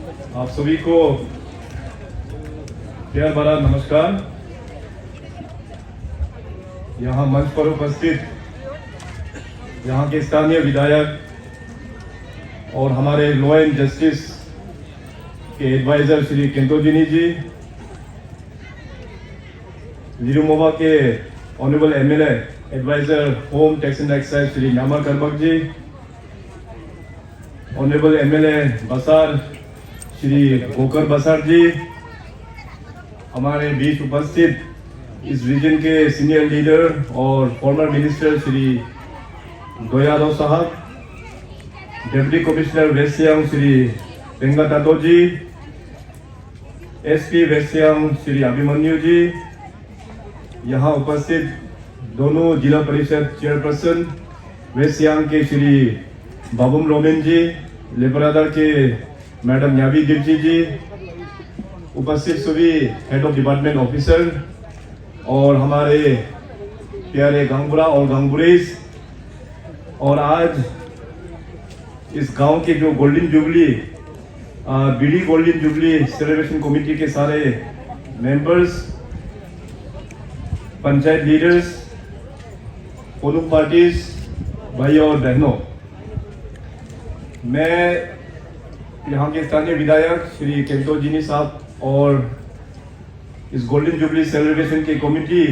आप सभी को प्यार भरा नमस्कार। यहाँ मंच पर उपस्थित यहाँ के स्थानीय विधायक और हमारे लॉ एंड जस्टिस के एडवाइजर श्री केंटोजिनी जी, लिरुमोबा के honourable MLA advisor home tax and excise Shri Nyama Karbak ji, honourable MLA Basar Shri Gokar बसार जी, हमारे बीच उपस्थित इस रीजन के सीनियर लीडर और फॉर्मर मिनिस्टर श्री दोयादव साहब, deputy commissioner West Siang Shri Penga Tato ji, SP West Siang Shri Abhimanyu ji, यहाँ उपस्थित दोनों जिला परिषद चेयरपर्सन वेस्ट सियांग के श्री बाबुम रोमिन जी, लेपरादा के मैडम यावी गिरजी जी, उपस्थित सभी हेड ऑफ डिपार्टमेंट ऑफिसर और हमारे प्यारे गांगुरा और गांगुरेस, और आज इस गांव के जो गोल्डन जुबली बीडी गोल्डन जुबली सेलिब्रेशन कमेटी के सारे members, panchayat leaders, polling parties, भाई और बहनों, मैं यहाँ के स्थानीय विधायक श्री केंटोजिनी साहब और इस गोल्डन जुबली सेलिब्रेशन की कमेटी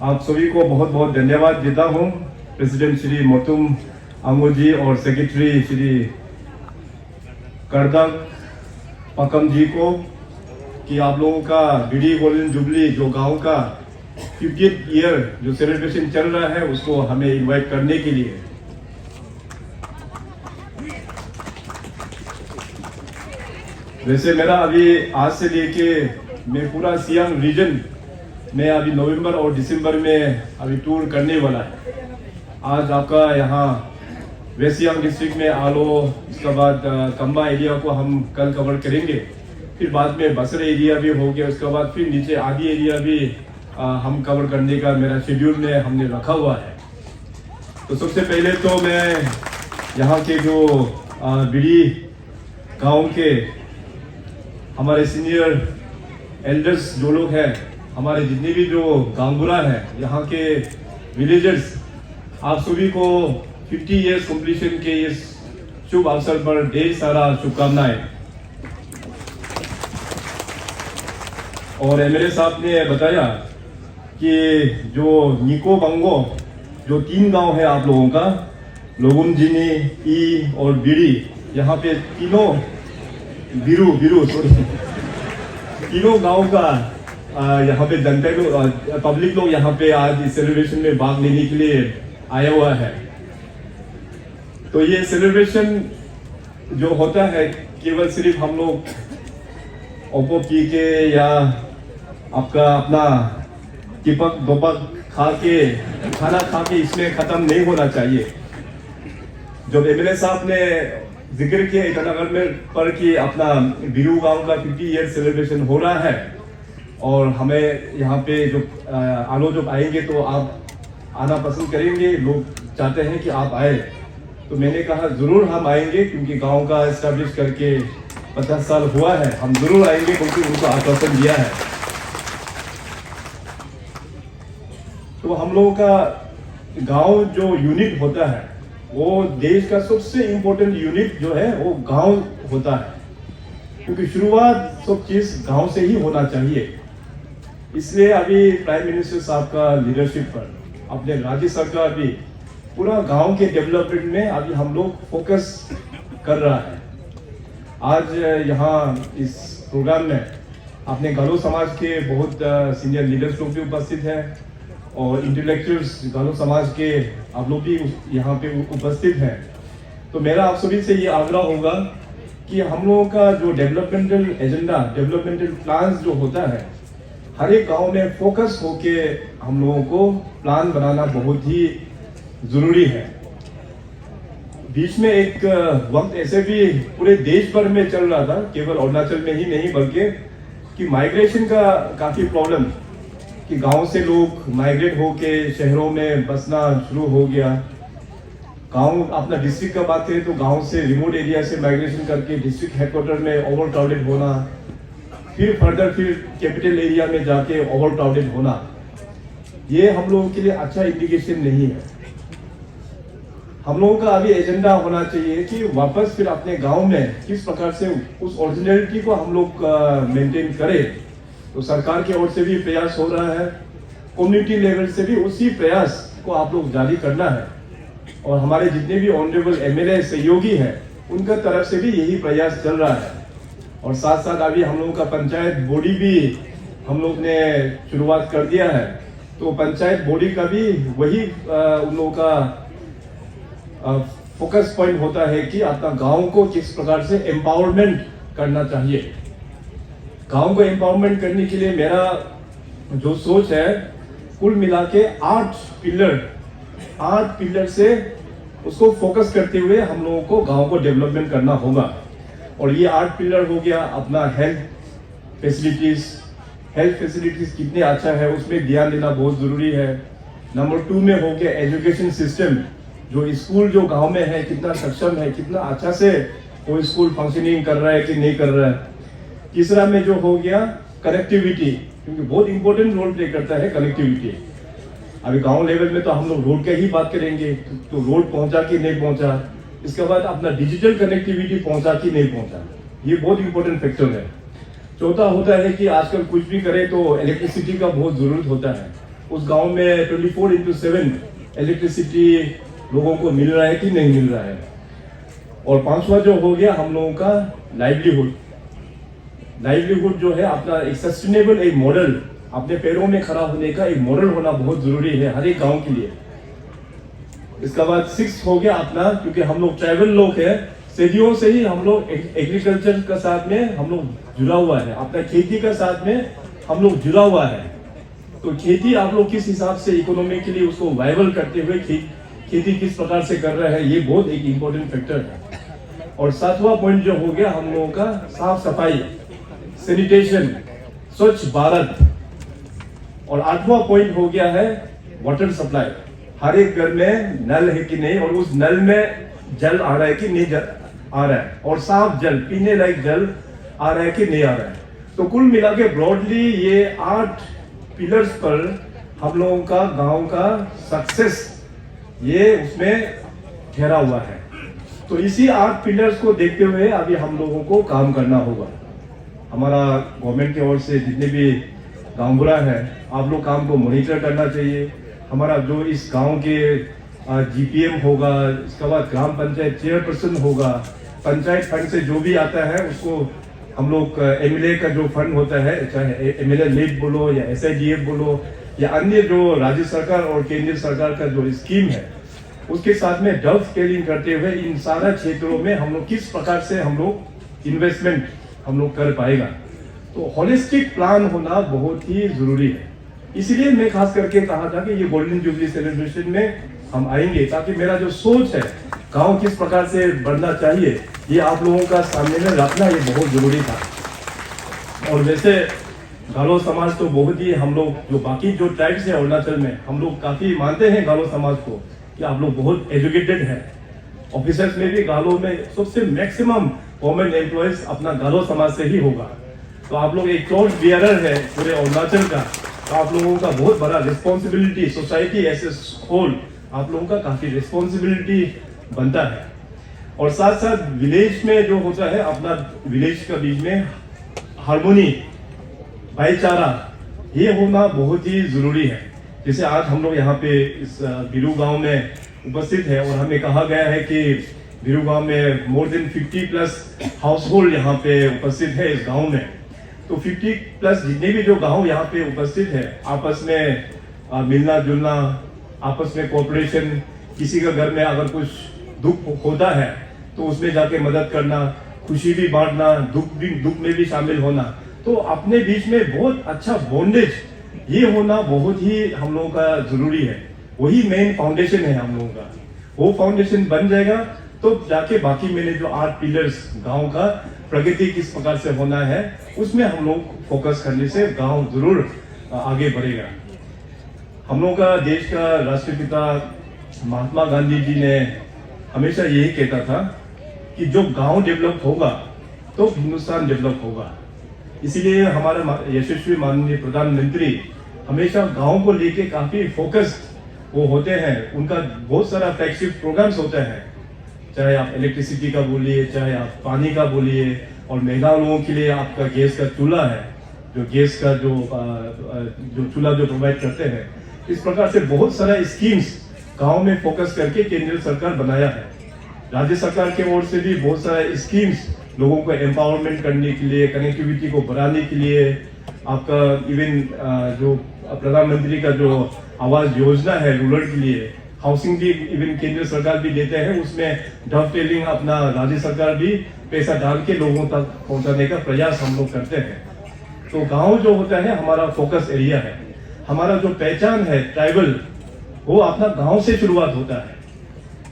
आप सभी को बहुत बहुत धन्यवाद देता हूँ। प्रेसिडेंट श्री मोतुम आंगो जी और सेक्रेटरी श्री करदक पकम जी को कि आप लोगों का बीडी गोल्डन जुबली जो गांव का 50th ईयर जो सेलिब्रेशन चल रहा है उसको हमें इनवाइट करने के लिए। वैसे मेरा अभी आज से लेके मैं पूरा सियांग रीजन में अभी नवंबर और दिसंबर में अभी टूर करने वाला है। आज आपका यहाँ वेस्ट सियांग डिस्ट्रिक्ट में आलो, इसके बाद कंबा एरिया को हम कल कवर करेंगे, फिर बाद में बसर एरिया भी हो गया, उसके बाद फिर नीचे आदि एरिया भी हम कवर करने का मेरा शेड्यूल में हमने रखा हुआ है। तो सबसे पहले तो मैं यहाँ के जो बीडी गाँव के हमारे सीनियर एल्डर्स जो लोग हैं, हमारे जितने भी जो गांगुरा हैं, यहाँ के विलेजर्स, आप सभी को 50 इयर्स कंप्लीशन के इस शुभ अवसर पर ढेर सारा शुभकामनाएं। और एमएलए साहब ने बताया कि जो निको बंगो जो 3 गांव है आप लोगों का, लोगुमजिनी, ई और बीड़ी, यहाँ पे तीनों गांव का यहाँ पे जनता लोग, पब्लिक लोग यहाँ पे आज इस सेलिब्रेशन में भाग लेने के लिए आया हुआ है। तो ये सेलिब्रेशन जो होता है केवल सिर्फ हम लोग ओपो पी के या आपका अपना टिपक दोपक खाना खा के इसमें खत्म नहीं होना चाहिए। जब एमएलए साहब ने जिक्र किया ईटानगर में पर कि अपना बीरू गांव का 50 ईयर सेलिब्रेशन हो रहा है और हमें यहाँ पे जो आलो जब आएंगे तो आप आना पसंद करेंगे, लोग चाहते हैं कि आप आए, तो मैंने कहा जरूर हम आएंगे, क्योंकि गांव का एस्टैब्लिश करके 50 साल हुआ है, हम जरूर आएंगे, क्योंकि उनको आश्वासन दिया है। तो हम लोगों का गांव जो यूनिट होता है वो देश का सबसे इम्पोर्टेंट यूनिट जो है वो गांव होता है, क्योंकि शुरुआत सब चीज गांव से ही होना चाहिए। इसलिए अभी प्राइम मिनिस्टर साहब का लीडरशिप पर अपने राज्य सरकार भी पूरा गांव के डेवलपमेंट में अभी हम लोग फोकस कर रहा है। आज यहाँ इस प्रोग्राम में अपने गालो समाज के बहुत सीनियर लीडर्स लोग भी उपस्थित हैं और इंटेलेक्चुअल्स गालो समाज के आप लोग भी यहाँ पे उपस्थित हैं। तो मेरा आप सभी से ये आग्रह होगा कि हम लोगों का जो डेवलपमेंटल एजेंडा, डेवलपमेंटल प्लान्स जो होता है, हर एक गांव में फोकस होके हम लोगों को प्लान बनाना बहुत ही जरूरी है। बीच में एक वक्त ऐसे भी पूरे देश भर में चल रहा था, केवल अरुणाचल में ही नहीं बल्कि कि माइग्रेशन का काफी प्रॉब्लम, कि गांव से लोग माइग्रेट होके शहरों में बसना शुरू हो गया। गांव अपना डिस्ट्रिक्ट का बात करें तो गांव से रिमोट एरिया से माइग्रेशन करके डिस्ट्रिक्ट हेडक्वार्टर में ओवर क्राउडेड होना, फिर फर्दर फिर कैपिटल एरिया में जाके ओवर क्राउडेड होना, ये हम लोगों के लिए अच्छा इंडिकेशन नहीं है। हम लोगों का अभी एजेंडा होना चाहिए कि वापस फिर अपने गांव में किस प्रकार से उस ओरिजिनलिटी को हम लोग मेंटेन करें। तो सरकार की ओर से भी प्रयास हो रहा है, कम्युनिटी लेवल से भी उसी प्रयास को आप लोग जारी करना है, और हमारे जितने भी ऑनरेबल एमएलए सहयोगी हैं उनका तरफ से भी यही प्रयास चल रहा है। और साथ साथ अभी हम लोगों का पंचायत बॉडी भी हम लोग ने शुरुआत कर दिया है, तो पंचायत बॉडी का भी वही उन लोगों का फोकस पॉइंट होता है कि अपना गांव को किस प्रकार से एम्पावरमेंट करना चाहिए। गांव को एम्पावरमेंट करने के लिए मेरा जो सोच है, कुल मिला के 8 पिलर से उसको फोकस करते हुए हम लोगों को गांव को डेवलपमेंट करना होगा। और ये 8 पिलर हो गया अपना हेल्थ फैसिलिटीज कितने अच्छा है उसमें ध्यान देना बहुत जरूरी है। नंबर 2 में हो गया एजुकेशन सिस्टम, जो स्कूल जो गांव में है कितना सक्षम है, कितना अच्छा से वो स्कूल फंक्शनिंग कर रहा है कि नहीं कर रहा है। तीसरा में जो हो गया कनेक्टिविटी, क्योंकि बहुत इंपॉर्टेंट रोल प्ले करता है कनेक्टिविटी। अभी गांव लेवल में तो हम लोग रोड की ही बात करेंगे, तो रोड पहुंचा कि नहीं पहुंचा, इसके बाद अपना डिजिटल कनेक्टिविटी पहुंचा कि नहीं पहुंचा, ये बहुत इंपॉर्टेंट फैक्टर है। चौथा होता है कि आजकल कुछ भी करे तो इलेक्ट्रिसिटी का बहुत जरूरत होता है। उस गांव में 24/7 इलेक्ट्रिसिटी लोगों को मिल रहा है कि नहीं मिल रहा है। और 5वां जो हो गया हम लोगों का लाइवलीहुड जो है अपना एक सस्टेनेबल एक मॉडल, अपने पैरों में खड़ा होने का एक मॉडल होना बहुत जरूरी है हर एक गांव के लिए। इसका बाद 6 हो गया अपना, क्योंकि हम लोग ट्राइबल लोग हैं, सदियों से ही हम लोग एग्रीकल्चर का साथ में हम लोग जुड़ा हुआ है, अपना खेती का साथ में हम लोग जुड़ा हुआ है। तो खेती आप लोग किस हिसाब से इकोनॉमिकली उसको वायबल करते हुए खेती किस प्रकार से कर रहे हैं, ये बहुत एक इंपॉर्टेंट फैक्टर है। और 7वां पॉइंट जो हो गया हम लोगों का साफ सफाई, सैनिटेशन, स्वच्छ भारत। और 8वां पॉइंट हो गया है वाटर सप्लाई, हर एक घर में नल है कि नहीं, और उस नल में जल आ रहा है कि नहीं आ रहा है, और साफ जल पीने लायक जल आ रहा है कि नहीं आ रहा है। तो कुल मिला के ब्रॉडली ये 8 पिलर्स पर हम लोगों का गांव का सक्सेस ये उसमें ठहरा हुआ है। तो इसी 8 पिलर्स को देखते हुए अभी हम लोगों को काम करना होगा। हमारा गवर्नमेंट की ओर से जितने भी गाँव बुरा है, आप लोग काम को मॉनिटर करना चाहिए। हमारा जो इस गांव के जीपीएम होगा, इसके बाद ग्राम पंचायत चेयरपर्सन होगा, पंचायत फंड से जो भी आता है उसको हम लोग एमएलए का जो फंड होता है, चाहे एमएलए लीड बोलो या एसआईडीएफ बोलो या अन्य जो राज्य सरकार और केंद्रीय सरकार का जो स्कीम है, उसके साथ में डबल स्केलिंग करते हुए इन सारा क्षेत्रों में हम लोग किस प्रकार से हम लोग इन्वेस्टमेंट हम लोग कर पाएगा। तो होलिस्टिक प्लान होना बहुत ही जरूरी है। इसलिए मैं खास करके कहा था कि ये गोल्डन जुबली सेलिब्रेशन में हम आएंगे, ताकि मेरा जो सोच है गांव किस प्रकार से बढ़ना चाहिए ये आप लोगों का सामने में रखना ये बहुत जरूरी था। और वैसे गालो समाज तो बहुत ही हम लोग जो बाकी जो ट्राइब्स है अरुणाचल में, हम लोग काफी मानते हैं गालो समाज को कि आप लोग बहुत एजुकेटेड हैं। ऑफिसर्स में भी गालो में सबसे मैक्सिमम गवर्नमेंट एम्प्लॉयज अपना गालो समाज से ही होगा। तो आप लोग एक टॉर्च बियरर है पूरे अरुणाचल का, तो आप लोगों का बहुत बड़ा responsibility, society as a whole आप लोगों का काफी रिस्पॉन्सिबिलिटी बनता है। और साथ साथ विलेज में जो होता है अपना विलेज का बीच में हार्मोनी, भाईचारा, ये होना बहुत ही जरूरी है। जैसे आज हम लोग यहाँ पे इस बिरू गांव में उपस्थित है और हमें कहा गया है कि बिरू गांव में मोर देन 50+ हाउस होल्ड यहाँ पे उपस्थित है इस गांव में। तो 50+ जितने भी जो गांव यहाँ पे उपस्थित है, आपस में मिलना जुलना, आपस में कोऑपरेशन, किसी का घर में अगर कुछ दुख होता है तो उसमें जाके मदद करना, खुशी भी बांटना, दुख में भी शामिल होना, तो अपने बीच में बहुत अच्छा बॉन्डेज ये होना बहुत ही हम लोगों का जरूरी है। वही मेन फाउंडेशन है हम लोगों का। वो फाउंडेशन बन जाएगा तो जाके बाकी मैंने जो 8 पिलर्स गांव का प्रगति किस प्रकार से होना है उसमें हम लोग फोकस करने से गांव जरूर आगे बढ़ेगा। हम लोगों का देश का राष्ट्रपिता महात्मा गांधी जी ने हमेशा यही कहता था कि जो गांव डेवलप होगा तो हिंदुस्तान डेवलप होगा। इसीलिए हमारा यशस्वी माननीय प्रधानमंत्री हमेशा गांव को लेके काफी फोकस्ड वो होते हैं। उनका बहुत सारा फ्लैगशिप प्रोग्राम्स होते हैं, चाहे आप इलेक्ट्रिसिटी का बोलिए, चाहे आप पानी का बोलिए, और महिला लोगों के लिए आपका गैस का चूल्हा है, जो गैस का जो चूल्हा जो प्रोवाइड करते हैं। इस प्रकार से बहुत सारा स्कीम्स गांव में फोकस करके केंद्र सरकार बनाया है। राज्य सरकार के ओर से भी बहुत सारा स्कीम्स लोगों को एम्पावरमेंट करने के लिए, कनेक्टिविटी को बढ़ाने के लिए, आपका इवन जो प्रधानमंत्री का जो आवास योजना है रूरल के लिए, हाउसिंग भी इवन केंद्र सरकार भी देते हैं। उसमें डॉवटेलिंग अपना राज्य सरकार भी पैसा डाल के लोगों तक पहुंचाने का प्रयास हम लोग करते हैं। तो गांव जो होता है हमारा फोकस एरिया है। हमारा जो पहचान है ट्राइबल, वो अपना गांव से शुरुआत होता है।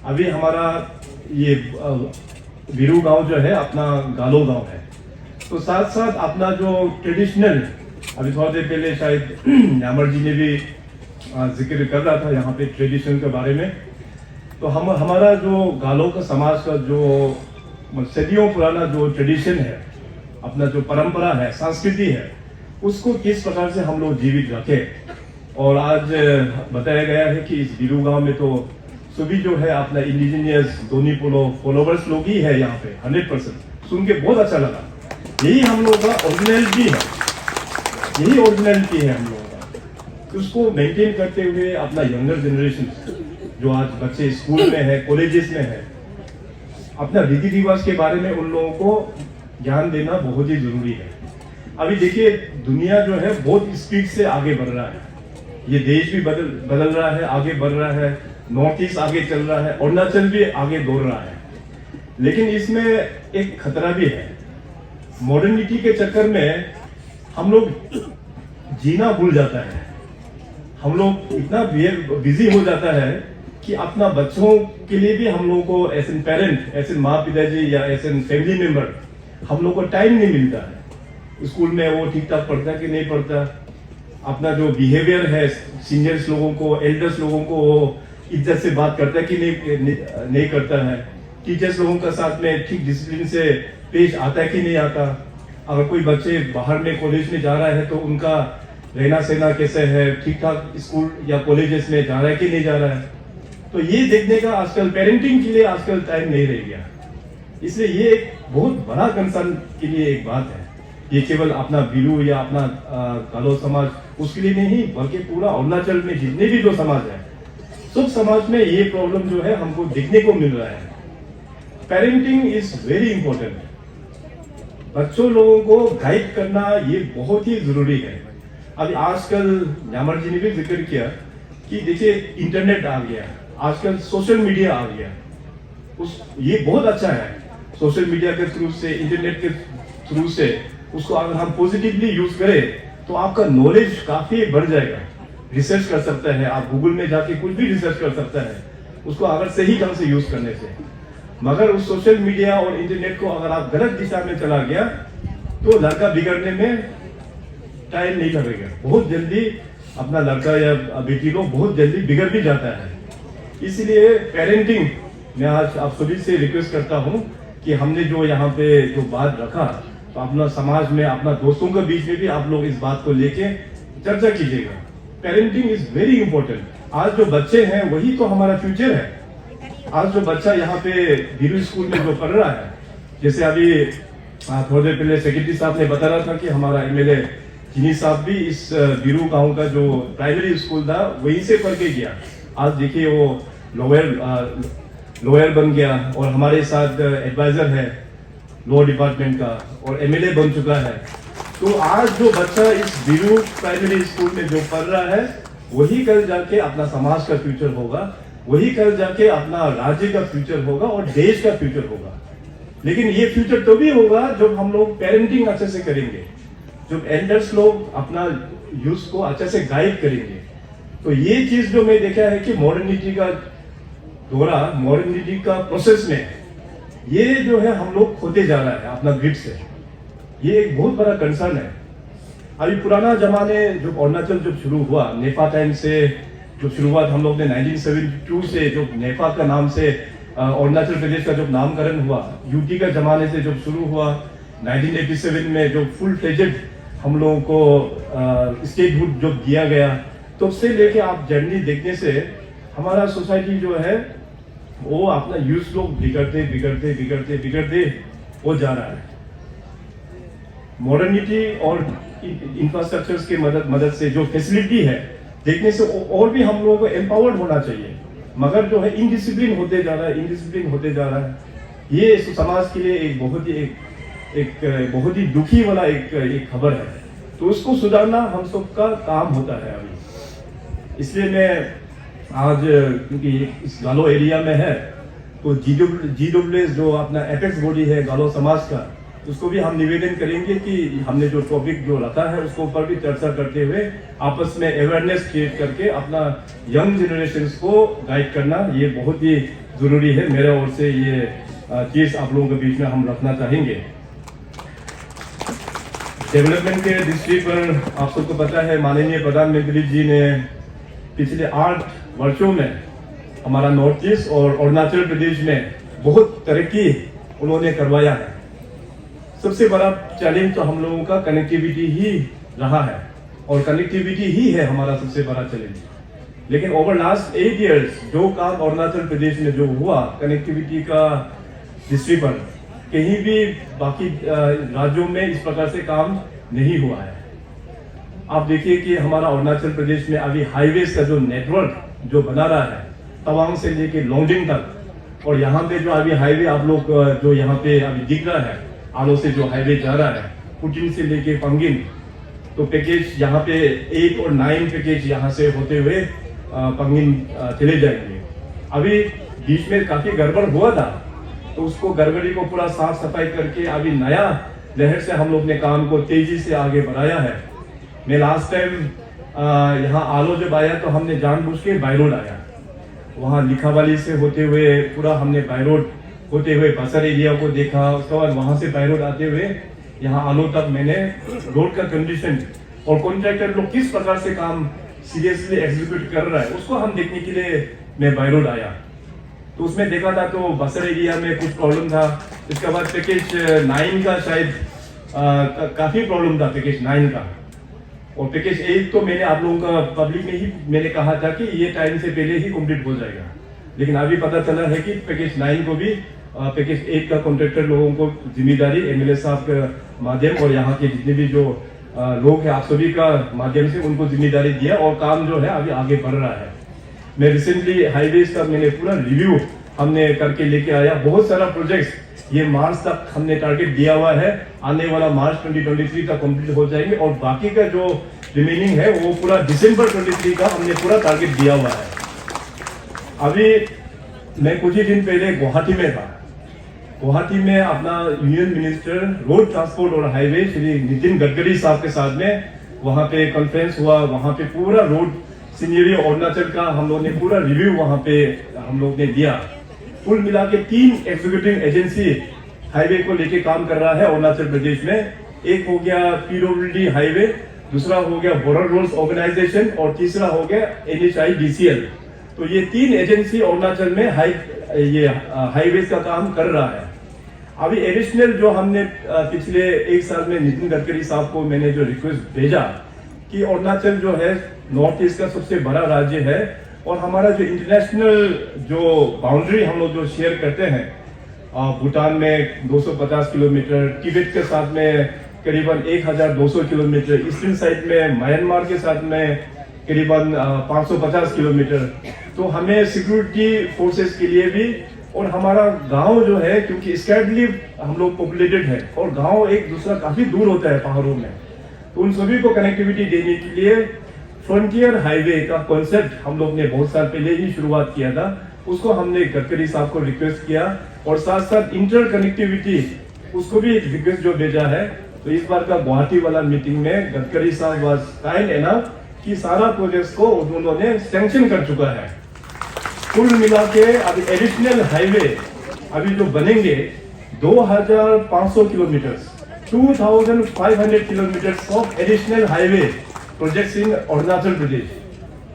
अभी हमारा ये वीरू गांव जो है अपना गालो गांव है। तो साथ साथ अपना जो ट्रेडिशनल, अभी थोड़ी देर पहले शायद न्यामर जी ने भी जिक्र कर रहा था यहाँ पे ट्रेडिशन के बारे में। तो हमारा जो गालो का समाज का जो सदियों पुराना जो ट्रेडिशन है, अपना जो परंपरा है, संस्कृति है, उसको किस प्रकार से हम लोग जीवित रखें। और आज बताया गया है कि इस वीरू गांव में तो सभी जो है अपना इंडिजिनियस दोनी पोलो फॉलोवर्स लोग ही है यहाँ पे 100%। सुन के बहुत अच्छा लगा। यही हम लोग का ओरिजिनलिटी है, यही ओरिजिनलिटी है हम लोगों का। उसको मेंटेन करते हुए अपना यंगर जनरेशन जो आज बच्चे स्कूल में है, कॉलेजेस में है, अपना रीति रिवाज के बारे में उन लोगों को ज्ञान देना बहुत ही जरूरी है। अभी देखिए दुनिया जो है बहुत स्पीड से आगे बढ़ रहा है। ये देश भी बदल रहा है, आगे बढ़ रहा है। नॉर्थ ईस्ट आगे चल रहा है, अरुणाचल भी आगे दौड़ रहा है। लेकिन इसमें एक खतरा भी है। मॉडर्निटी के चक्कर में हम लोग जीना भूल जाता है। हम लोग इतना बिजी हो जाता है कि अपना बच्चों के लिए भी हम लोगों को as an parent, as an माँ पिताजी या एज एन फैमिली मेंबर हम लोग को टाइम नहीं मिलता है। स्कूल में वो ठीक ठाक पढ़ता कि नहीं पढ़ता, अपना जो बिहेवियर है सीनियर्स लोगों को, एल्डर्स लोगों को इज्जत से बात करता है कि नहीं करता है, टीचर्स लोगों का साथ में ठीक डिसिप्लिन से पेश आता है कि नहीं आता। अगर कोई बच्चे बाहर में कॉलेज में जा रहा है तो उनका रहना सहना कैसे है, ठीक ठाक स्कूल या कॉलेजेस में जा रहा है कि नहीं जा रहा है। तो ये देखने का आजकल पेरेंटिंग के लिए आजकल टाइम नहीं रह गया। इसलिए ये एक बहुत बड़ा कंसर्न के लिए एक बात है। ये केवल अपना वीरू या अपना गालो समाज उसके लिए नहीं, बल्कि पूरा अरुणाचल में जितने भी जो समाज है, सब समाज में ये प्रॉब्लम जो है हमको देखने को मिल रहा है। Parenting is very important. बच्चों लोगों को गाइड करना ये बहुत ही जरूरी है। अभी आजकल न्यामर जी ने भी जिक्र किया कि देखिए इंटरनेट आ गया, आजकल सोशल मीडिया आ गया। ये बहुत अच्छा है। सोशल मीडिया के थ्रू से, इंटरनेट के थ्रू से उसको अगर हम पॉजिटिवली यूज करें तो आपका नॉलेज काफी बढ़ जाएगा। रिसर्च कर सकता है, आप गूगल में जाके कुछ भी रिसर्च कर सकता है उसको अगर सही ढंग से यूज करने से। मगर उस सोशल मीडिया और इंटरनेट को अगर आप गलत दिशा में चला गया तो लड़का बिगड़ने में टाइम नहीं लगेगा। बहुत जल्दी अपना लड़का या बेटी लोग बहुत जल्दी बिगड़ भी जाता है। इसलिए पेरेंटिंग मैं आज आप सभी से रिक्वेस्ट करता हूं कि हमने जो यहाँ पे जो बात रखा, तो अपना समाज में, अपना दोस्तों के बीच में भी आप लोग इस बात को लेके चर्चा कीजिएगा। Parenting is very important. आज जो बच्चे हैं वही तो हमारा फ्यूचर है। आज जो बच्चा यहाँ पे वीरू स्कूल में जो पढ़ रहा है, जैसे अभी थोड़ी देर पहले सेक्रेटरी साहब ने बता रहा था कि हमारा एमएलए जिनी साहब भी इस वीरू गांव का जो प्राइमरी स्कूल था वहीं से पढ़ के गया। आज देखिए वो लॉयर बन गया और हमारे साथ एडवाइजर है लॉ डिपार्टमेंट का और एमएलए बन चुका है। तो आज जो बच्चा इस वीरू प्राइमरी स्कूल में जो पढ़ रहा है वही कल जाके अपना समाज का फ्यूचर होगा, वही कल जाके अपना राज्य का फ्यूचर होगा और देश का फ्यूचर होगा। लेकिन ये फ्यूचर तो भी होगा जब हम लोग पेरेंटिंग अच्छे से करेंगे, जब एल्डर्स लोग अपना यूथ को अच्छे से गाइड करेंगे। तो ये चीज जो मैं देखा है कि मॉडर्निटी का दौरा, मॉडर्निटी का प्रोसेस में ये जो है हम लोग खोते जा रहा है अपना ग्रिप से। ये एक बहुत बड़ा कंसर्न है। अभी पुराना जमाने जो अरुणाचल जब शुरू हुआ, नेफा टाइम से जो शुरुआत हम लोग ने 1972 से जो नेफा का नाम से अरुणाचल प्रदेश का जब नामकरण हुआ, यूटी का जमाने से जब शुरू हुआ, 1987 में जो फुल फ्लेजेड हम लोगों को स्टेटहुड जब दिया गया, तब से लेके आप जर्नी देखने से हमारा सोसाइटी जो है वो अपना यूथ लोग बिगड़ते हो जा रहा है। मॉडर्निटी और इंफ्रास्ट्रक्चर्स के मदद से जो फैसिलिटी है देखने से और भी हम लोगों को एम्पावर्ड होना चाहिए, मगर जो है इनडिसिप्लिन होते जा रहा है। ये समाज के लिए एक बहुत ही दुखी वाला एक खबर है। तो उसको सुधारना हम सबका काम होता है अभी। इसलिए मैं आज, क्योंकि इस गालो एरिया में है, तो GWS जो अपना एपेक्स बॉडी है गालो समाज का, उसको भी हम निवेदन करेंगे कि हमने जो टॉपिक जो रखा है उसको ऊपर भी चर्चा करते हुए आपस में अवेयरनेस क्रिएट करके अपना यंग जनरेशन को गाइड करना ये बहुत ही जरूरी है। मेरे ओर से ये चीज आप लोगों के बीच में हम रखना चाहेंगे। डेवलपमेंट के दृष्टि पर आप सबको पता है, माननीय प्रधानमंत्री जी ने पिछले 8 वर्षों में हमारा नॉर्थ ईस्ट और अरुणाचल प्रदेश में बहुत तरक्की उन्होंने करवाया है। सबसे बड़ा चैलेंज तो हम लोगों का कनेक्टिविटी ही रहा है, और कनेक्टिविटी ही है हमारा सबसे बड़ा चैलेंज। लेकिन ओवर लास्ट 8 इयर्स जो काम अरुणाचल प्रदेश में जो हुआ कनेक्टिविटी का दृष्टि पर, कहीं भी बाकी राज्यों में इस प्रकार से काम नहीं हुआ है। आप देखिए कि हमारा अरुणाचल प्रदेश में अभी हाईवेज का जो नेटवर्क जो बना रहा है, तवांग से लेके लोंगडिंग तक, और यहाँ पे जो अभी हाईवे आप लोग जो यहाँ पे अभी दिख रहा है, आलो से जो हाईवे जा रहा है पुटिन से लेके पंगिन, तो पैकेज यहाँ पे 8 और 9 पैकेज यहाँ से होते हुए पंगिन चले जाएंगे। अभी बीच में काफी गड़बड़ हुआ था, तो उसको गड़बड़ी को पूरा साफ सफाई करके अभी नया लहर से हम लोग ने काम को तेजी से आगे बढ़ाया है। मैं लास्ट टाइम यहाँ आलो जब आया तो हमने जानबूझ के बाय रोड आया, वहाँ लिखावाली से होते हुए पूरा हमने बाय रोड होते हुए बसर एरिया को देखा, उसके बाद वहां से बाय रोड आते हुए यहाँ आलो तक मैंने रोड का कंडीशन और कॉन्ट्रैक्टर लोग किस प्रकार से काम सीरियसली एग्जीक्यूट कर रहा है उसको हम देखने के लिए मैं बाय रोड आया। तो उसमें देखा था तो बसर एरिया में कुछ प्रॉब्लम था। इसके बाद पैकेज 9 का शायद काफी प्रॉब्लम था, पैकेज 9 का। और पैकेज 8 तो मैंने आप लोगों का पब्लिक में ही मैंने कहा था कि ये टाइम से पहले ही कंप्लीट हो जाएगा, लेकिन अभी पता चला है कि पैकेज 9 को भी पैकेज 8 का कॉन्ट्रैक्टर लोगों को जिम्मेदारी एमएलए साहब के माध्यम और यहाँ के जितने भी जो लोग हैं आप सभी का माध्यम से उनको जिम्मेदारी दिया, और काम जो है अभी आगे बढ़ रहा है। मैं रिसेंटली हाईवेज का मैंने पूरा रिव्यू हमने करके लेके आया। बहुत सारा प्रोजेक्ट्स ये मार्च तक हमने टारगेट दिया हुआ है, आने वाला मार्च 2023 तक कंप्लीट हो जाएंगे, और बाकी का जो रिमेनिंग है वो पूरा दिसंबर 23 का हमने पूरा टारगेट दिया हुआ है। अभी मैं कुछ ही दिन पहले गुवाहाटी में था। गुवाहाटी में अपना यूनियन मिनिस्टर रोड ट्रांसपोर्ट और हाईवे श्री नितिन गडकरी साहब के साथ में वहां पे कॉन्फ्रेंस हुआ। वहां पे पूरा रोड सिनेरियो अरुणाचल का हम लोग ने पूरा रिव्यू वहां पे हम लोग ने दिया। कुल मिला के 3 एग्जीक्यूटिव एजेंसी हाईवे को लेके काम कर रहा है अरुणाचल प्रदेश में। एक हो गया PWD हाईवे, दूसरा हो गया बॉर्डर रोड्स ऑर्गेनाइजेशन, और तीसरा हो गया NHIDCL। तो ये 3 एजेंसी अरुणाचल में हाईवे का काम कर रहा है। अभी एडिशनल जो हमने पिछले 1 साल में नितिन गडकरी साहब को मैंने जो रिक्वेस्ट भेजा कि अरुणाचल जो है नॉर्थ ईस्ट का सबसे बड़ा राज्य है, और हमारा जो इंटरनेशनल जो बाउंड्री हम लोग जो शेयर करते हैं, भूटान में 250 किलोमीटर, तिब्बत के साथ में करीबन 1200 किलोमीटर, ईस्टर्न साइड में म्यांमार के साथ में करीबन 550 किलोमीटर। तो हमें सिक्योरिटी फोर्सेस के लिए भी, और हमारा गांव जो है क्योंकि स्कैर्डली हम लोग पॉपुलेटेड है, और गांव एक दूसरा काफी दूर होता है पहाड़ों में, तो उन सभी को कनेक्टिविटी देने के लिए फ्रंटियर हाईवे का कॉन्सेप्ट हम लोग ने बहुत साल पहले ही शुरुआत किया था। उसको हमने गडकरी साहब को रिक्वेस्ट किया, और साथ साथ इंटर कनेक्टिविटी उसको भी रिक्वेस्ट जो भेजा है। तो इस बार का गुवाहाटी वाला मीटिंग में गडकरी साहब वाज काइंड एनफ कि सारा प्रोजेक्ट को उन्होंने सैंक्शन कर चुका है। कुल मिला के अभी एडिशनल हाईवे अभी जो बनेंगे 2500 kilometre, 2500 kilometre of additional highway projects in Arunachal Pradesh,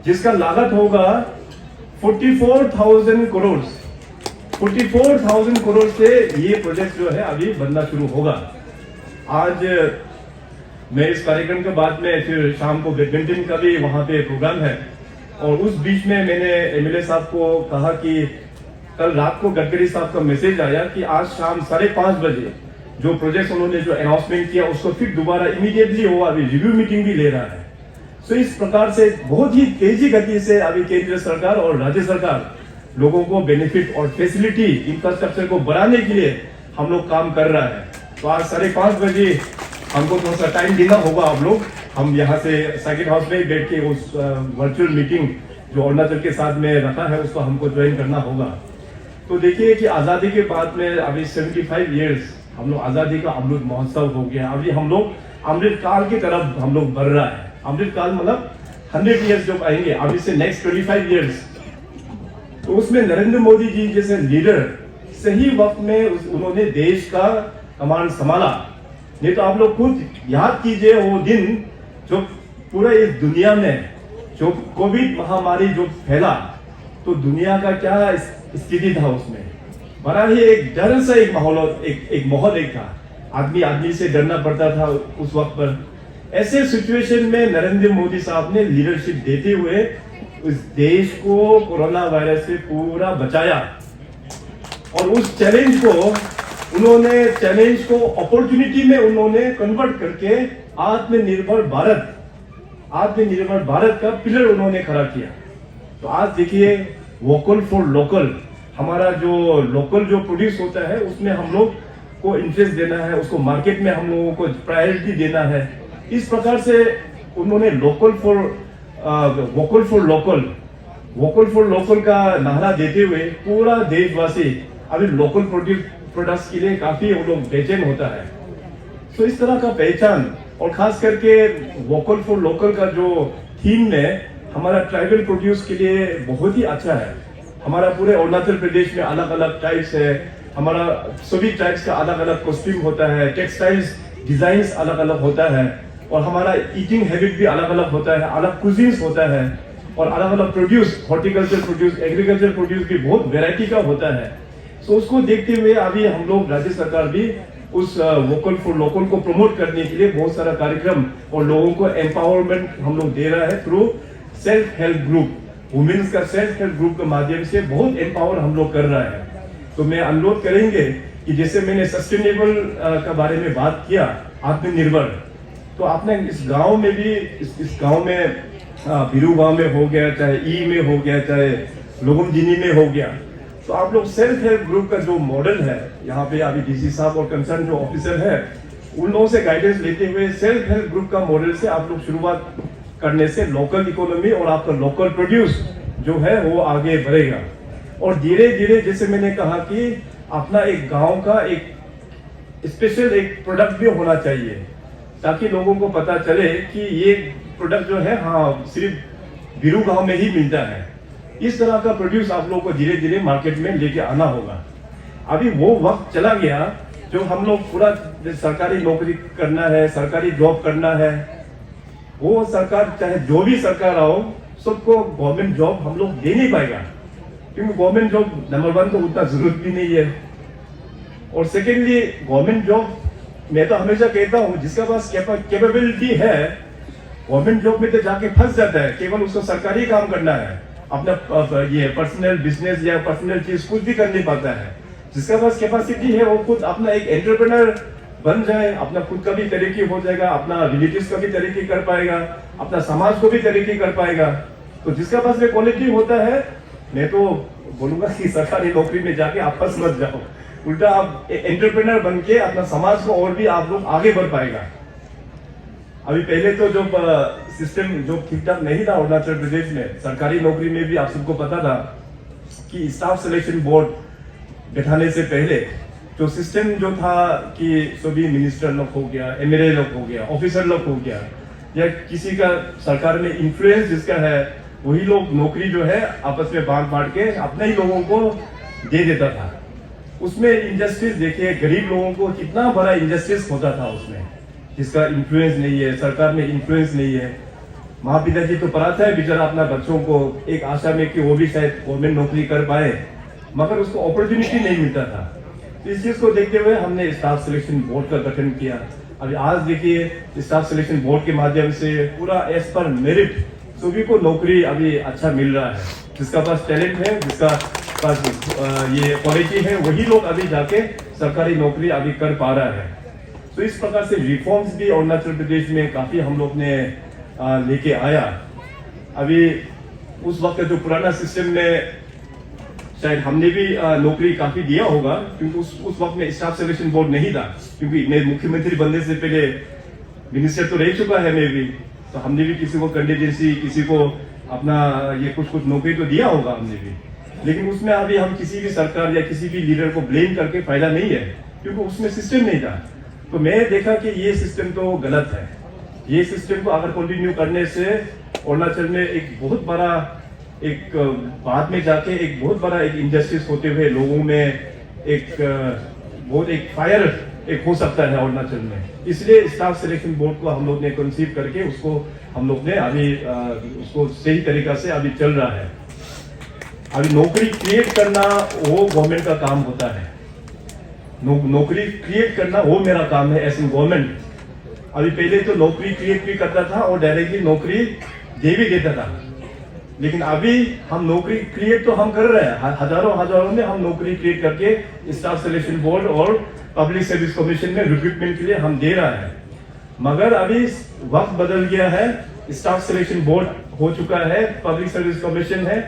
जिसका लागत होगा 44,000 करोड़। 44,000 करोड़ से ये प्रोजेक्ट जो है अभी बनना शुरू होगा। आज मैं इस कार्यक्रम के बाद में फिर शाम को बैडमिंटन का भी वहां पे प्रोग्राम है, और उस बीच में मैंने एमएलए साहब को कहा कि कल रात को गडकरी साहब का मैसेज आया कि आज शाम 5:30 बजे जो प्रोजेक्ट उन्होंने जो अनाउंसमेंट किया उसको फिर दोबारा इमीडिएटली वो अभी रिव्यू मीटिंग भी ले रहा है। तो इस प्रकार से बहुत ही तेजी गति से अभी केंद्र सरकार और राज्य सरकार लोगों को बेनिफिट और फैसिलिटी इंफ्रास्ट्रक्चर को बढ़ाने के लिए हम लोग काम कर रहा है। तो आज 5:30 बजे हमको थोड़ा सा टाइम देना होगा आप लोग, हम यहाँ से सर्किट हाउस में बैठ के उस वर्चुअल मीटिंग जो अरुणाचल के साथ में रखा है उसको हमको ज्वाइन करना होगा। तो देखिए कि आज़ादी के बाद में अभी 75 ईयर्स हम लोग आज़ादी का अमृत महोत्सव हो गया। अभी हम लोग अमृत काल की तरफ हम लोग बढ़ रहा है। अमृत काल मतलब 100 ईयर्स जो आएंगे अभी से नेक्स्ट 25 ईयर्स, तो उसमें नरेंद्र मोदी जी जैसे लीडर सही वक्त में उन्होंने देश का कमान संभाला। नहीं तो आप लोग खुद याद कीजिए वो दिन जो पूरा इस दुनिया में जो कोविड महामारी जो फैला, तो दुनिया का क्या स्थिति था उसमें, बड़ा ही एक डर सा एक माहौल एक था, आदमी से डरना पड़ता था उस वक्त पर। ऐसे सिचुएशन में नरेंद्र मोदी साहब ने लीडरशिप देते हुए उस देश को कोरोना वायरस से पूरा बचाया, और उस चैलेंज को अपॉर्चुनिटी में उन्होंने कन्वर्ट करके आत्मनिर्भर भारत का पिलर उन्होंने खड़ा किया। तो आज देखिए वोकल फॉर लोकल, हमारा जो लोकल जो प्रोड्यूस होता है उसमें हम लोग को इंटरेस्ट देना है, उसको मार्केट में हम लोगों को प्रायोरिटी देना है। इस प्रकार से उन्होंने वोकल फॉर लोकल का नारा देते हुए पूरा देशवासी अभी लोकल प्रोडक्ट्स के लिए काफी वो लोग बेचैन होता है। तो इस तरह का पहचान, और खास करके वोकल फॉर लोकल का जो थीम में हमारा ट्राइबल प्रोड्यूस के लिए बहुत ही अच्छा है। हमारा पूरे अरुणाचल प्रदेश में अलग अलग टाइप्स है, हमारा सभी टाइप्स का अलग अलग कॉस्ट्यूम होता है, टेक्सटाइल्स डिजाइन्स अलग अलग होता है, और हमारा ईटिंग हैबिट भी अलग अलग होता है, अलग कुजीन्स होता है, और अलग अलग produce, horticulture produce, agriculture produce भी बहुत वेराइटी का होता है। तो उसको देखते हुए अभी हम लोग राज्य सरकार भी उस वोकल फॉर लोकल को प्रमोट करने के लिए बहुत सारा कार्यक्रम और लोगों को एम्पावरमेंट हम लोग दे रहा है through self help group, women's का सेल्फ हेल्प ग्रुप के माध्यम से बहुत एम्पावर हम लोग कर रहा है। तो मैं अनुरोध करेंगे कि जैसे मैंने सस्टेनेबल का बारे में बात किया, आत्मनिर्भर, तो आपने इस गांव में भी इस गांव में बिरू गांव में हो गया, चाहे ई में हो गया, चाहे लोगमजिनी में हो गया, तो आप लोग सेल्फ हेल्प ग्रुप का जो मॉडल है, यहाँ पे अभी डीसी साहब और कंसर्न जो ऑफिसर है उन लोगों से गाइडेंस लेते हुए सेल्फ हेल्प ग्रुप का मॉडल से आप लोग शुरुआत करने से लोकल इकोनॉमी और आपका लोकल प्रोड्यूस जो है वो आगे बढ़ेगा। और धीरे धीरे जैसे मैंने कहा कि अपना एक गांव का एक स्पेशल एक प्रोडक्ट भी होना चाहिए, ताकि लोगों को पता चले कि ये प्रोडक्ट जो है हाँ सिर्फ बिरू गांव में ही मिलता है। इस तरह का प्रोड्यूस आप लोगों को धीरे धीरे मार्केट में लेके आना होगा। अभी वो वक्त चला गया जो हम लोग पूरा सरकारी नौकरी करना है, सरकारी जॉब करना है, वो सरकार चाहे जो भी सरकार आओ सबको गवर्नमेंट जॉब हम लोग दे नहीं पाएगा, क्योंकि गवर्नमेंट जॉब नंबर 1 तो उतना जरूरत भी नहीं है, और सेकेंडली गवर्नमेंट जॉब मैं तो हमेशा कहता हूँ जिसका पास कैपेबिलिटी है गवर्नमेंट जॉब में तो जाके फंस जाता है, केवल उसको सरकारी काम करना है, अपना ये पर्सनल बिजनेस या पर्सनल चीज कुछ भी कर नहीं पाता है। जिसका पास कैपेसिटी है वो खुद अपना एक एंटरप्रेन्योर बन जाए, अपना खुद का भी तरक्की हो जाएगा, अपना रिलेटिव्स का भी तरक्की कर पाएगा, अपना समाज को भी तरक्की कर पाएगा। तो जिसका पास में क्वालिटी होता है, मैं तो बोलूंगा कि सरकारी नौकरी में जाके आप फंस मत जाओ, उल्टा आप एंटरप्रेन्योर बन के अपना समाज को और भी आप लोग आगे बढ़ पाएगा। अभी पहले तो जब सिस्टम जो ठीक ठाक नहीं था अरुणाचल प्रदेश में, सरकारी नौकरी में भी आप सबको पता था कि स्टाफ सिलेक्शन बोर्ड बैठाने से पहले जो सिस्टम जो था कि सभी मिनिस्टर लोग हो गया, एमएलए लोग हो गया, ऑफिसर लोग हो गया, या किसी का सरकार में इन्फ्लुएंस जिसका है वही लोग नौकरी जो है आपस में बांट के अपने ही लोगों को दे देता था। उसमें इंजस्टिस देखिए, गरीब लोगों को कितना बड़ा इंजस्टिस होता था उसमें, जिसका इन्फ्लुएंस नहीं है, सरकार में इन्फ्लुएंस नहीं है। माँ पिताजी तो पढ़ाता है बेचारा अपना बच्चों को एक आशा में कि वो भी शायद गवर्नमेंट नौकरी कर पाए, मगर उसको अपॉर्चुनिटी नहीं मिलता था। तो इस चीज को देखते हुए हमने स्टाफ सिलेक्शन बोर्ड का गठन किया। अभी आज देखिए स्टाफ सिलेक्शन बोर्ड के माध्यम से पूरा एज पर मेरिट सभी को नौकरी अभी अच्छा मिल रहा है। जिसका पास टैलेंट है, जिसका पास ये क्वालिटी है, वही लोग अभी जाके सरकारी नौकरी अभी कर पा रहा है। तो इस प्रकार से रिफॉर्म्स भी अरुणाचल प्रदेश में काफी हम लोग ने लेके आया। अभी उस वक्त जो पुराना सिस्टम में शायद हमने भी नौकरी काफी दिया होगा, क्योंकि उस वक्त में स्टाफ सिलेक्शन बोर्ड नहीं था। क्योंकि मैं मुख्यमंत्री बनने से पहले मिनिस्टर तो रह चुका है मैं भी, तो हमने भी किसी को कंटीजेंसी, किसी को अपना ये कुछ नौकरी तो दिया होगा हमने भी। लेकिन उसमें अभी हम किसी भी सरकार या किसी भी लीडर को ब्लेम करके फायदा नहीं है, क्योंकि उसमें सिस्टम नहीं था। तो मैं देखा कि ये सिस्टम तो गलत है। ये सिस्टम को अगर कंटिन्यू करने से अरुणाचल में एक बहुत बड़ा एक बाद में जाके एक बहुत बड़ा एक इंजस्टिस होते हुए लोगों में एक बहुत एक फायर एक हो सकता है अरुणाचल में। इसलिए स्टाफ सिलेक्शन बोर्ड को हम लोग ने कंसीव करके उसको हम लोग ने अभी उसको सही तरीका से अभी चल रहा है। अभी नौकरी क्रिएट करना वो गवर्नमेंट का काम होता है। नौकरी क्रिएट करना वो मेरा काम है एज ए गवर्नमेंट। अभी पहले तो नौकरी क्रिएट भी करता था और डायरेक्टली नौकरी दे भी देता था, लेकिन अभी हम नौकरी क्रिएट तो हम कर रहे हैं। हजारों में हम नौकरी क्रिएट करके स्टाफ सिलेक्शन बोर्ड और पब्लिक सर्विस कमीशन में रिक्रूटमेंट के लिए हम दे रहा है। मगर अभी वक्त बदल गया है, स्टाफ सिलेक्शन बोर्ड हो चुका है, पब्लिक सर्विस कमीशन है।